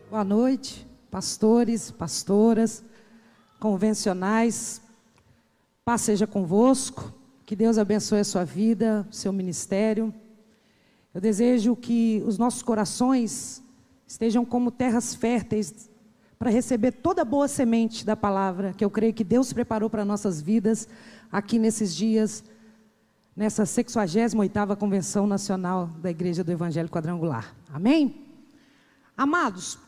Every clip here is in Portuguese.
Boa noite, pastores, pastoras, convencionais. Paz seja convosco, que Deus abençoe a sua vida, o seu ministério. Eu desejo que os nossos corações estejam como terras férteis para receber toda a boa semente da palavra, que eu creio que Deus preparou para nossas vidas aqui nesses dias, nessa 68ª Convenção Nacional da Igreja do Evangelho Quadrangular. Amém? Amados,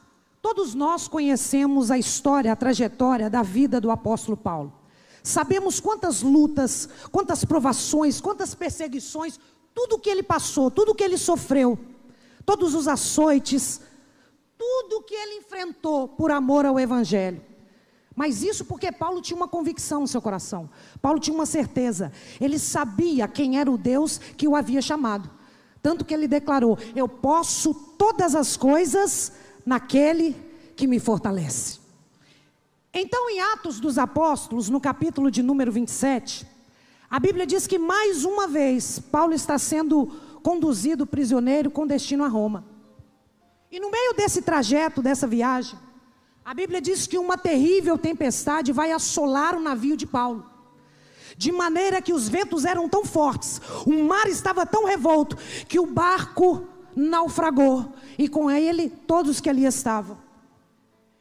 todos nós conhecemos a história, a trajetória da vida do apóstolo Paulo. Sabemos quantas lutas, quantas provações, quantas perseguições, tudo que ele passou, tudo que ele sofreu, todos os açoites, tudo que ele enfrentou por amor ao Evangelho. Mas isso porque Paulo tinha uma convicção no seu coração. Paulo tinha uma certeza. Ele sabia quem era o Deus que o havia chamado. Tanto que ele declarou: eu posso todas as coisas naquele que me fortalece. Então, em Atos dos Apóstolos, no capítulo de número 27, a Bíblia diz que mais uma vez Paulo está sendo conduzido prisioneiro com destino a Roma. E no meio desse trajeto, dessa viagem, a Bíblia diz que uma terrível tempestade vai assolar o navio de Paulo. De maneira que os ventos eram tão fortes, o mar estava tão revolto, que o barco naufragou, e com ele todos que ali estavam.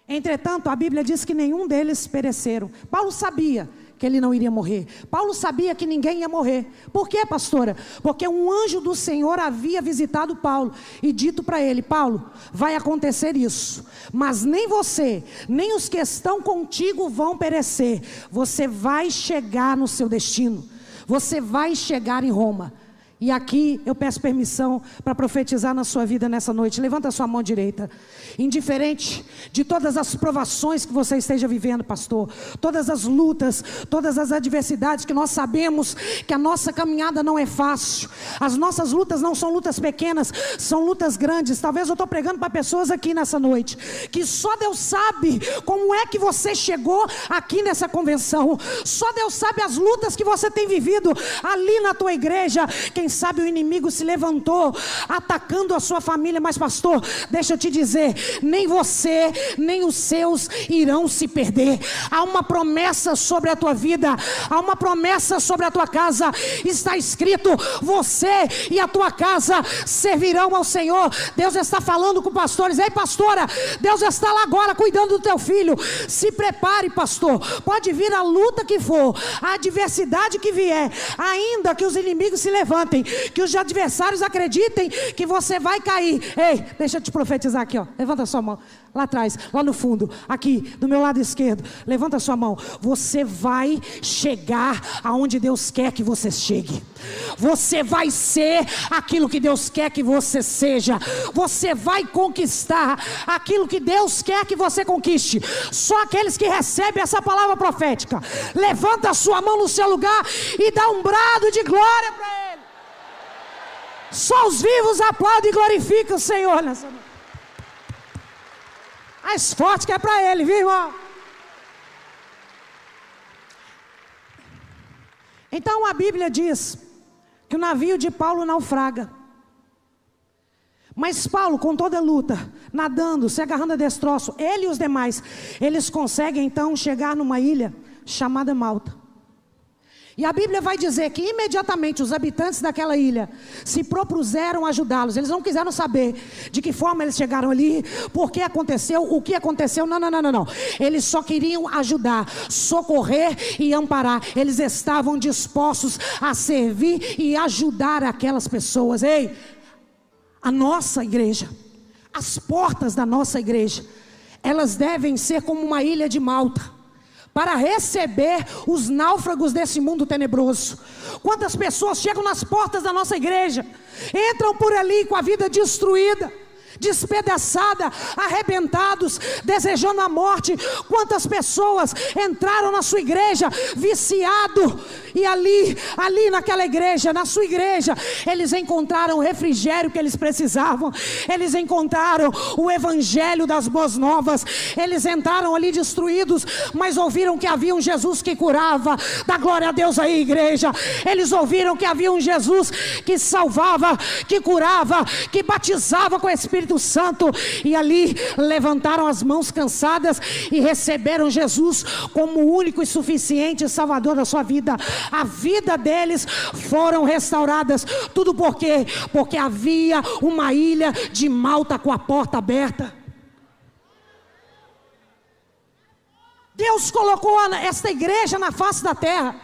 Entretanto, a Bíblia diz que nenhum deles pereceram. Paulo sabia que ele não iria morrer. Paulo sabia que ninguém ia morrer. Por quê, pastora? Porque um anjo do Senhor havia visitado Paulo e dito para ele: Paulo, vai acontecer isso, mas nem você, nem os que estão contigo vão perecer. Você vai chegar no seu destino. Você vai chegar em Roma. E aqui eu peço permissão para profetizar na sua vida nessa noite. Levanta a sua mão direita. Indiferente de todas as provações que você esteja vivendo, pastor, todas as lutas, todas as adversidades, que nós sabemos que a nossa caminhada não é fácil. As nossas lutas não são lutas pequenas, são lutas grandes. Talvez eu estou pregando para pessoas aqui nessa noite, que só Deus sabe como é que você chegou aqui nessa convenção. Só Deus sabe as lutas que você tem vivido ali na tua igreja. Quem sabe o inimigo se levantou atacando a sua família. Mas pastor, deixa eu te dizer, nem você, nem os seus irão se perder. Há uma promessa sobre a tua vida, há uma promessa sobre a tua casa. Está escrito: você e a tua casa servirão ao Senhor. Deus está falando com pastores: ei pastora, Deus está lá agora cuidando do teu filho. Se prepare, pastor, pode vir a luta que for, a adversidade que vier, ainda que os inimigos se levantem, que os adversários acreditem que você vai cair. Ei, deixa eu te profetizar aqui, ó. Levanta a sua mão, lá atrás, lá no fundo, aqui, do meu lado esquerdo. Levanta a sua mão. Você vai chegar aonde Deus quer que você chegue. Você vai ser aquilo que Deus quer que você seja. Você vai conquistar aquilo que Deus quer que você conquiste. Só aqueles que recebem essa palavra profética, levanta a sua mão no seu lugar e dá um brado de glória para Ele. Só os vivos aplaudem e glorificam o Senhor nessa noite. Mais forte que é para Ele, viu, irmão? Então a Bíblia diz que o navio de Paulo naufraga. Mas Paulo, com toda a luta, nadando, se agarrando a destroço, ele e os demais, eles conseguem então chegar numa ilha chamada Malta. E a Bíblia vai dizer que imediatamente os habitantes daquela ilha se propuseram ajudá-los. Eles não quiseram saber de que forma eles chegaram ali, por que aconteceu, o que aconteceu. Não. Eles só queriam ajudar, socorrer e amparar. Eles estavam dispostos a servir e ajudar aquelas pessoas. Ei, a nossa igreja, as portas da nossa igreja, elas devem ser como uma ilha de Malta, para receber os náufragos desse mundo tenebroso. Quantas pessoas chegam nas portas da nossa igreja, entram por ali com a vida destruída, despedaçada, arrebentados, desejando a morte. Quantas pessoas entraram na sua igreja viciado, e ali naquela igreja, na sua igreja, eles encontraram o refrigério que eles precisavam. Eles encontraram o evangelho das boas novas. Eles entraram ali destruídos, mas ouviram que havia um Jesus que curava. Dá glória a Deus aí, igreja. Eles ouviram que havia um Jesus que salvava, que curava, que batizava com o Espírito Espírito Santo, e ali levantaram as mãos cansadas e receberam Jesus como o único e suficiente Salvador da sua vida. A vida deles foram restauradas. Tudo por quê? Porque havia uma ilha de Malta com a porta aberta. Deus colocou esta igreja na face da terra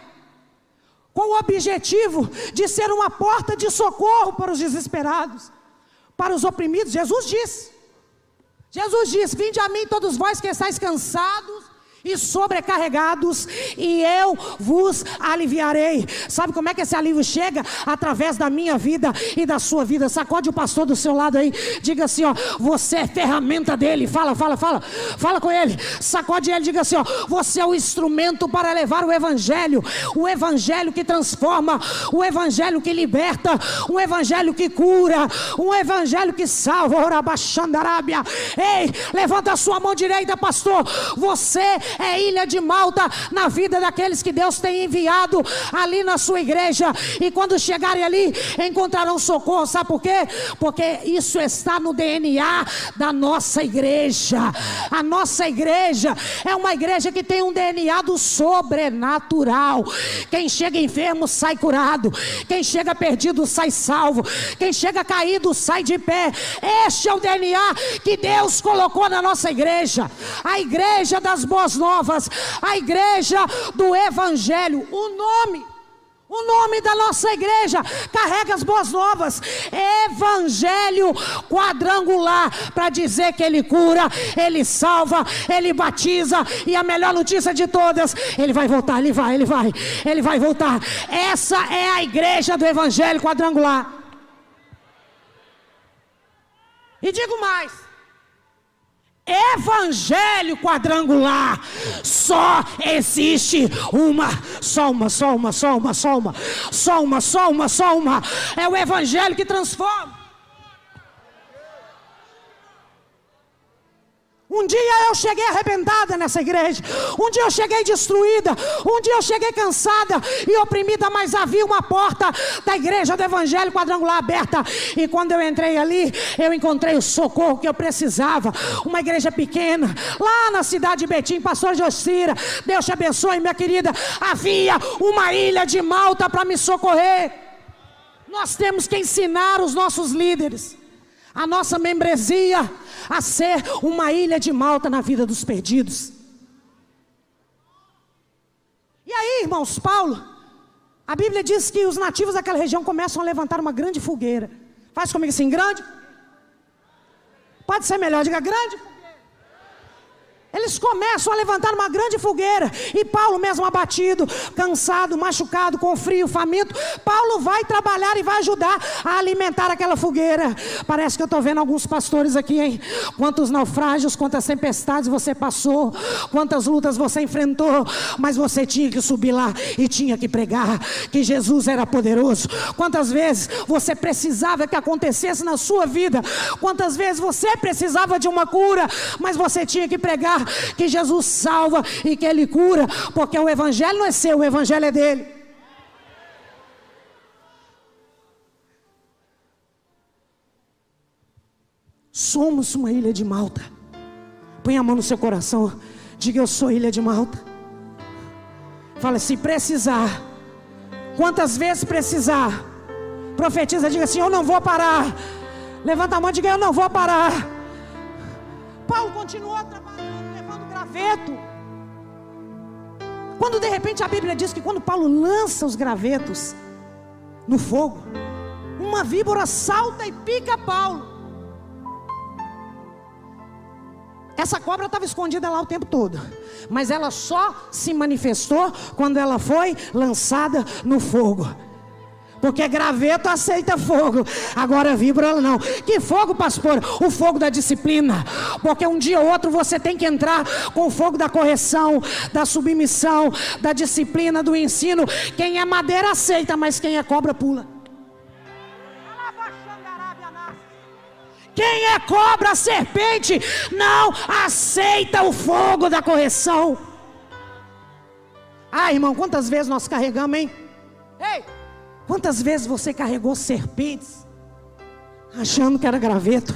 com o objetivo de ser uma porta de socorro para os desesperados, para os oprimidos. Jesus disse, vinde a mim todos vós que estáis cansados e sobrecarregados, e eu vos aliviarei. Sabe como é que esse alívio chega? Através da minha vida e da sua vida. Sacode o pastor do seu lado aí, diga assim, ó, você é ferramenta dele. Fala com ele, sacode ele, diga assim, ó, você é o instrumento para levar o evangelho que transforma, o evangelho que liberta, um evangelho que cura, um evangelho que salva. Orabaxandarábia. Ei, levanta a sua mão direita, pastor. Você é ilha de Malta na vida daqueles que Deus tem enviado ali na sua igreja, e quando chegarem ali encontrarão socorro. Sabe por quê? Porque isso está no DNA da nossa igreja. A nossa igreja é uma igreja que tem um DNA do sobrenatural. Quem chega enfermo sai curado, quem chega perdido sai salvo, quem chega caído sai de pé. Este é o DNA que Deus colocou na nossa igreja, a igreja das boas novas, a igreja do evangelho. O nome da nossa igreja carrega as boas novas, evangelho quadrangular, para dizer que ele cura, ele salva, ele batiza, e a melhor notícia de todas, ele vai voltar, ele vai voltar. Essa é a igreja do evangelho quadrangular. E digo mais, evangelho quadrangular, só existe uma, é o evangelho que transforma. Um dia eu cheguei arrebentada nessa igreja, um dia eu cheguei destruída, um dia eu cheguei cansada e oprimida, mas havia uma porta da igreja do evangelho quadrangular aberta, e quando eu entrei ali, eu encontrei o socorro que eu precisava. Uma igreja pequena, lá na cidade de Betim, pastor Jocira, Deus te abençoe, minha querida. Havia uma ilha de Malta para me socorrer. Nós temos que ensinar os nossos líderes, a nossa membresia, a ser uma ilha de Malta na vida dos perdidos. E aí, irmãos, Paulo, a Bíblia diz que os nativos daquela região começam a levantar uma grande fogueira. Faz comigo assim, grande. Pode ser melhor, diga grande fogueira. Eles começam a levantar uma grande fogueira, e Paulo, mesmo abatido, cansado, machucado, com frio, faminto, Paulo vai trabalhar e vai ajudar a alimentar aquela fogueira. Parece que eu estou vendo alguns pastores aqui, hein? Quantos naufrágios, quantas tempestades você passou, quantas lutas você enfrentou, mas você tinha que subir lá e tinha que pregar que Jesus era poderoso. Quantas vezes você precisava que acontecesse na sua vida, quantas vezes você precisava de uma cura, mas você tinha que pregar que Jesus salva e que Ele cura, porque o evangelho não é seu, o evangelho é dele. Somos uma ilha de Malta. Põe a mão no seu coração, diga: eu sou ilha de Malta. Fala: se precisar, quantas vezes precisar, profetiza, diga assim: eu não vou parar. Levanta a mão e diga: eu não vou parar. Paulo continuou trabalhando, levando graveto. Quando de repente a Bíblia diz que quando Paulo lança os gravetos no fogo, uma víbora salta e pica Paulo. Essa cobra estava escondida lá o tempo todo, mas ela só se manifestou quando ela foi lançada no fogo. Porque graveto aceita fogo, agora víbora não. Que fogo, pastor? O fogo da disciplina. Porque um dia ou outro você tem que entrar com o fogo da correção, da submissão, da disciplina, do ensino. Quem é madeira aceita, mas quem é cobra pula. Quem é cobra, serpente, não aceita o fogo da correção. Ah, irmão, quantas vezes nós carregamos, hein? Ei! Quantas vezes você carregou serpentes achando que era graveto?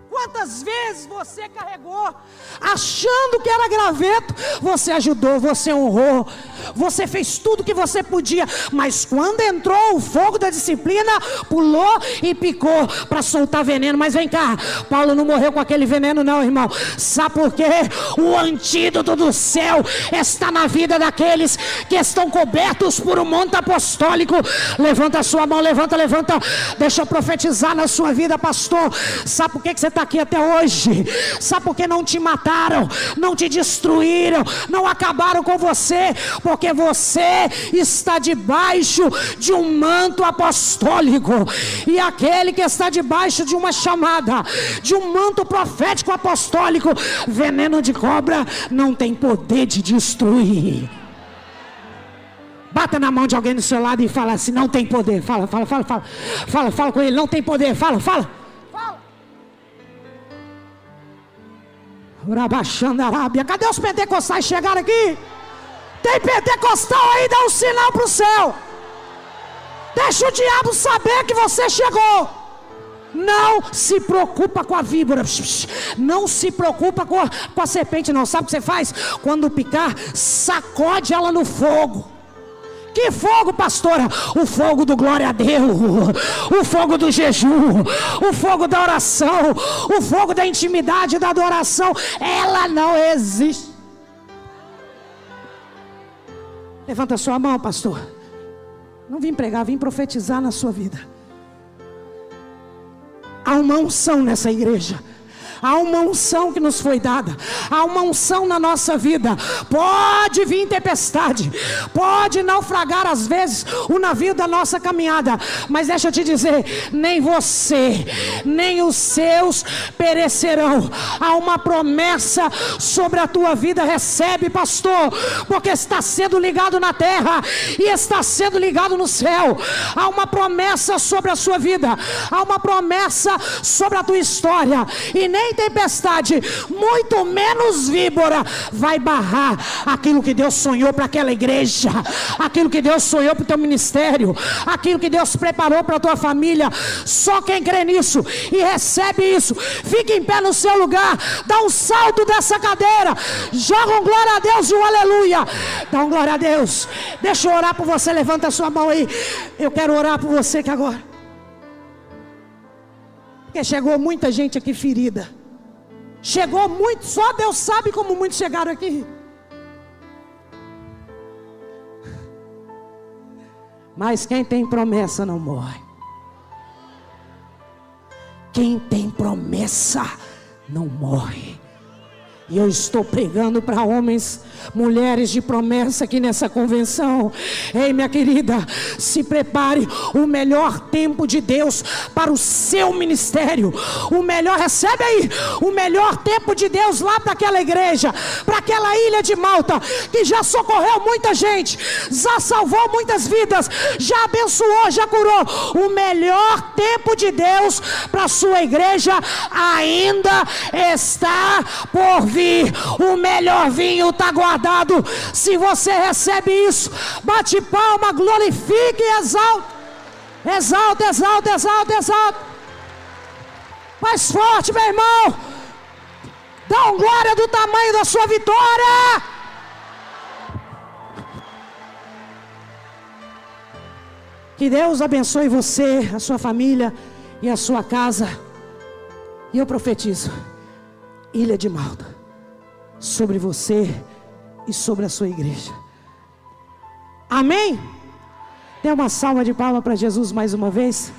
Quantas vezes você carregou, achando que era graveto, você ajudou, você honrou, você fez tudo que você podia, mas quando entrou o fogo da disciplina, pulou e picou para soltar veneno. Mas vem cá, Paulo não morreu com aquele veneno não, irmão. Sabe por quê? O antídoto do céu está na vida daqueles que estão cobertos por um manto apostólico. Levanta a sua mão, levanta. Deixa eu profetizar na sua vida, pastor. Sabe por que você está aqui até hoje? Sabe por que não te mataram, não te destruíram, não acabaram com você? Porque você está debaixo de um manto apostólico, e aquele que está debaixo de uma chamada, de um manto profético apostólico, veneno de cobra não tem poder de destruir. Bata na mão de alguém do seu lado e fala assim: não tem poder. Fala com ele: não tem poder. Fala. Urabaxandarábia. Cadê os pentecostais? Chegaram aqui? Tem pentecostal aí? Dá um sinal para o céu. Deixa o diabo saber que você chegou. Não se preocupa com a víbora, não se preocupa com a serpente não. Sabe o que você faz? Quando picar, sacode ela no fogo. Que fogo, pastora? O fogo do glória a Deus, o fogo do jejum, o fogo da oração, o fogo da intimidade, da adoração. Ela não existe. Levanta a sua mão, pastor. Não vim pregar, vim profetizar na sua vida. Há uma unção nessa igreja. Há uma unção que nos foi dada. Há uma unção na nossa vida. Pode vir tempestade, pode naufragar às vezes o navio da nossa caminhada, mas deixa eu te dizer, nem você, nem os seus perecerão. Há uma promessa sobre a tua vida. Recebe, pastor, porque está sendo ligado na terra e está sendo ligado no céu. Há uma promessa sobre a sua vida. Há uma promessa sobre a tua história. E nem tempestade, muito menos víbora, vai barrar aquilo que Deus sonhou para aquela igreja, aquilo que Deus sonhou para o teu ministério, aquilo que Deus preparou para a tua família. Só quem crê nisso e recebe isso, fica em pé no seu lugar, dá um salto dessa cadeira, joga um glória a Deus e um aleluia. Dá um glória a Deus. Deixa eu orar por você. Levanta a sua mão aí. Eu quero orar por você que agora, porque chegou muita gente aqui ferida. Chegou muito, só Deus sabe como muitos chegaram aqui. Mas quem tem promessa não morre. Quem tem promessa não morre. E eu estou pregando para homens, mulheres de promessa aqui nessa convenção. Ei, minha querida, se prepare. O melhor tempo de Deus para o seu ministério, o melhor, recebe aí, o melhor tempo de Deus lá para aquela igreja, para aquela ilha de Malta, que já socorreu muita gente, já salvou muitas vidas, já abençoou, já curou. O melhor tempo de Deus para a sua igreja ainda está por vir. O melhor vinho está guardado. Se você recebe isso, bate palma, glorifique e exalta. Exalta. Mais forte, meu irmão. Dá um glória do tamanho da sua vitória. Que Deus abençoe você, a sua família e a sua casa. E eu profetizo: Ilha de Malta sobre você e sobre a sua igreja. Amém? Dê uma salva de palmas para Jesus mais uma vez.